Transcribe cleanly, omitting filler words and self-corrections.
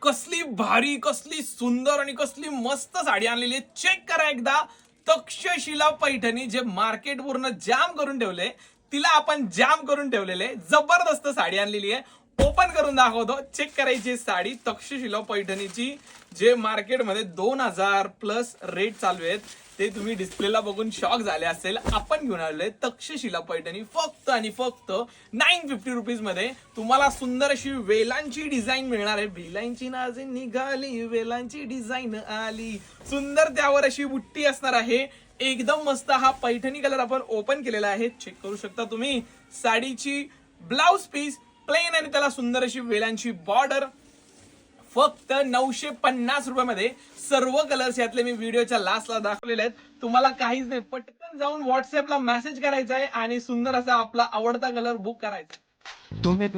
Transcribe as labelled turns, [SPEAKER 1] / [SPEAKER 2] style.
[SPEAKER 1] कसली भारी, कसली सुंदर आणि कसली मस्त साडी आणलेली आहे. चेक करा एकदा. तक्षशिला पैठणी जे मार्केट पूर्ण जाम करून ठेवले, तिला आपण जाम करून ठेवलेले. जबरदस्त साडी आणलेली आहे. ओपन करून दाखवतो. चेक करायची साडी तक्षशिला पैठणीची, जे मार्केटमध्ये 2000 प्लस रेट चालू आहेत. ते तुम्ही डिस्प्लेला बघून शॉक झाले असेल. आपण घेऊन आलोय तक्षशिला पैठणी फक्त आणि फक्त 950 रुपीज मध्ये. तुम्हाला सुंदर अशी वेलांची डिझाईन मिळणार आहे. वेलांची नाजे निघाली, वेलांची डिझाईन आली, सुंदर त्यावर अशी बुट्टी असणार आहे. एकदम मस्त हा पैठणी कलर आपण ओपन केलेला आहे. चेक करू शकता तुम्ही. साडीची ब्लाउज पीस प्लेन आणि त्याला सुंदर अशी वेलांची बॉर्डर. फक्त 950 रुपयामध्ये सर्व कलर्स यातले मी व्हिडिओच्या लास्टला दाखवलेले आहेत. तुम्हाला काहीच नाही, पटकन जाऊन व्हॉट्सअपला मेसेज करायचा आहे आणि सुंदर असा आपला आवडता कलर बुक करायचा.
[SPEAKER 2] तुम्ही